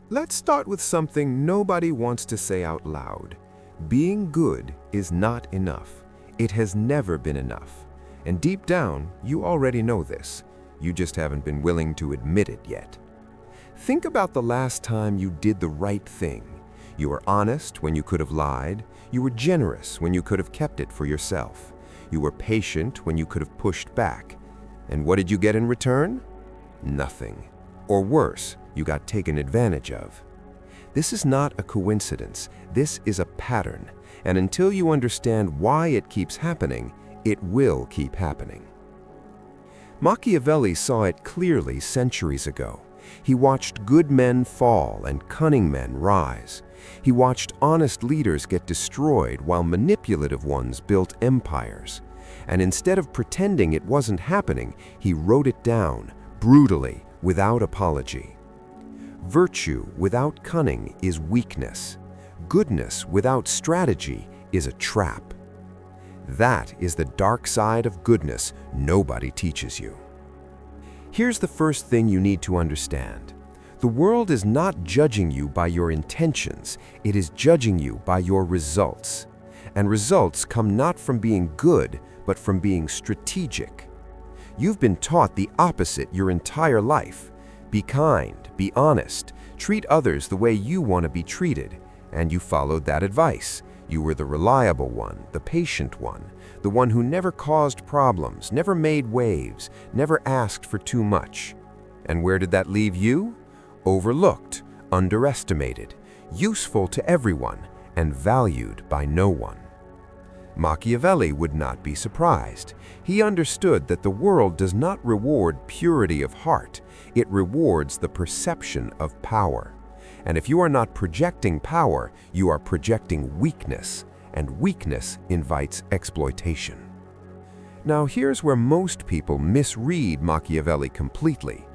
Let's start with something nobody wants to say out loud. Being good is not enough. It has never been enough. And deep down, you already know this. You just haven't been willing to admit it yet. Think about the last time you did the right thing. You were honest when you could have lied. You were generous when you could have kept it for yourself. You were patient when you could have pushed back. And what did you get in return? Nothing. Or worse, you got taken advantage of. This is not a coincidence. This is a pattern. And until you understand why it keeps happening, it will keep happening. Machiavelli saw it clearly centuries ago. He watched good men fall and cunning men rise. He watched honest leaders get destroyed while manipulative ones built empires. And instead of pretending it wasn't happening, he wrote it down, brutally, without apology. Virtue without cunning is weakness. Goodness without strategy is a trap. That is the dark side of goodness nobody teaches you. Here's the first thing you need to understand. The world is not judging you by your intentions, it is judging you by your results. And results come not from being good, but from being strategic. You've been taught the opposite your entire life. Be kind, be honest, treat others the way you want to be treated. And you followed that advice. You were the reliable one, the patient one, the one who never caused problems, never made waves, never asked for too much. And where did that leave you? Overlooked, underestimated, useful to everyone, and valued by no one. Machiavelli would not be surprised. He understood that the world does not reward purity of heart, it rewards the perception of power. And if you are not projecting power, you are projecting weakness, and weakness invites exploitation. Now here's where most people misread Machiavelli completely.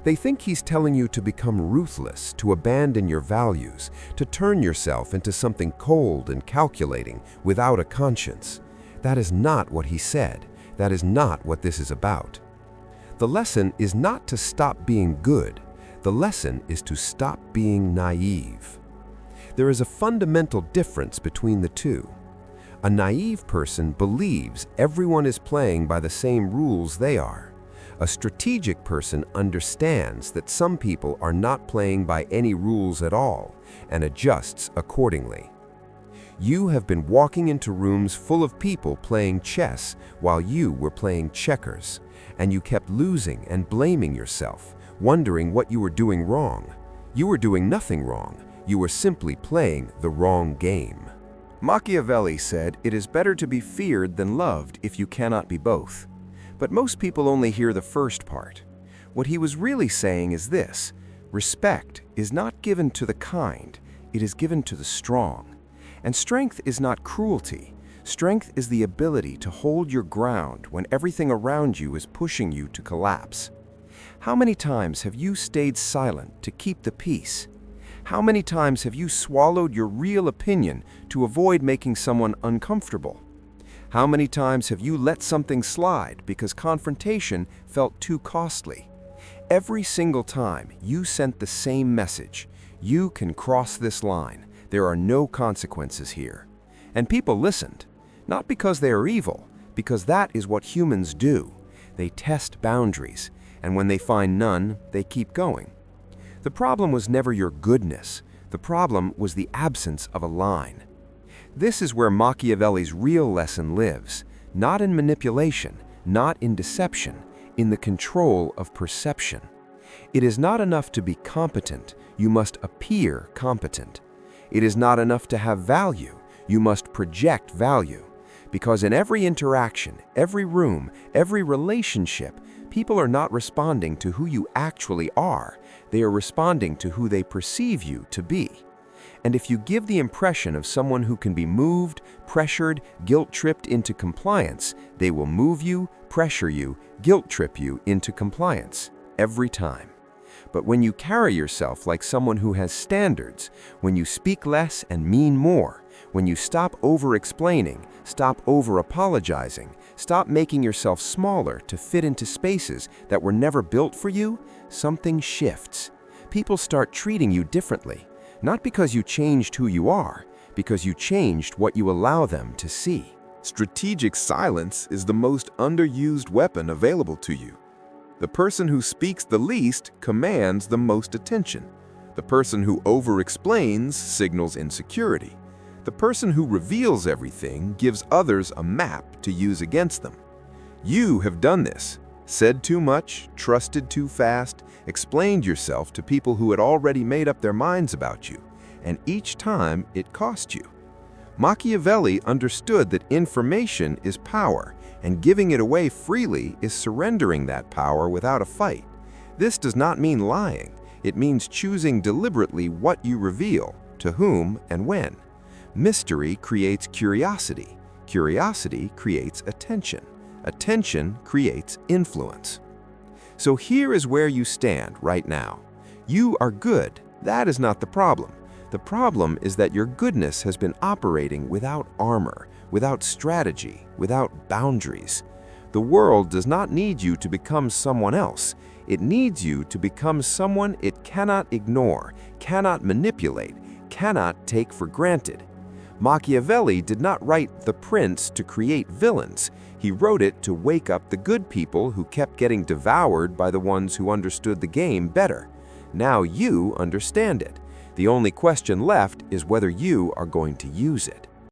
They think he's telling you to become ruthless, to abandon your values, to turn yourself into something cold and calculating without a conscience. That is not what he said. That is not what this is about. The lesson is not to stop being good. The lesson is to stop being naive. There is a fundamental difference between the two. A naive person believes everyone is playing by the same rules they are. A strategic person understands that some people are not playing by any rules at all and adjusts accordingly. You have been walking into rooms full of people playing chess while you were playing checkers, and you kept losing and blaming yourself, wondering what you were doing wrong. You were doing nothing wrong. You were simply playing the wrong game. Machiavelli said, "It is better to be feared than loved if you cannot be both." But most people only hear the first part. What he was really saying is this: respect is not given to the kind, it is given to the strong. And strength is not cruelty. Strength is the ability to hold your ground when everything around you is pushing you to collapse. How many times have you stayed silent to keep the peace? How many times have you swallowed your real opinion to avoid making someone uncomfortable? How many times have you let something slide because confrontation felt too costly? Every single time you sent the same message: you can cross this line. There are no consequences here. And people listened, not because they are evil, because that is what humans do. They test boundaries, and when they find none, they keep going. The problem was never your goodness. The problem was the absence of a line. This is where Machiavelli's real lesson lives, not in manipulation, not in deception, in the control of perception. It is not enough to be competent, you must appear competent. It is not enough to have value, you must project value. Because in every interaction, every room, every relationship, people are not responding to who you actually are, they are responding to who they perceive you to be. And if you give the impression of someone who can be moved, pressured, guilt-tripped into compliance, they will move you, pressure you, guilt-trip you into compliance, every time. But when you carry yourself like someone who has standards, when you speak less and mean more, when you stop over-explaining, stop over-apologizing, stop making yourself smaller to fit into spaces that were never built for you, something shifts. people start treating you differently, not because you changed who you are, because you changed what you allow them to see. Strategic silence is the most underused weapon available to you. The person who speaks the least commands the most attention. The person who over-explains signals insecurity. The person who reveals everything gives others a map to use against them. You have done this. Said too much, trusted too fast, explained yourself to people who had already made up their minds about you, and each time it cost you. Machiavelli understood that information is power, and giving it away freely is surrendering that power without a fight. This does not mean lying. It means choosing deliberately what you reveal, to whom and when. Mystery creates curiosity. Curiosity creates attention. Attention creates influence. So here is where you stand right now. You are good. That is not the problem. The problem is that your goodness has been operating without armor, without strategy, without boundaries. The world does not need you to become someone else. It needs you to become someone it cannot ignore, cannot manipulate, cannot take for granted. Machiavelli did not write The Prince to create villains. He wrote it to wake up the good people who kept getting devoured by the ones who understood the game better. Now you understand it. The only question left is whether you are going to use it.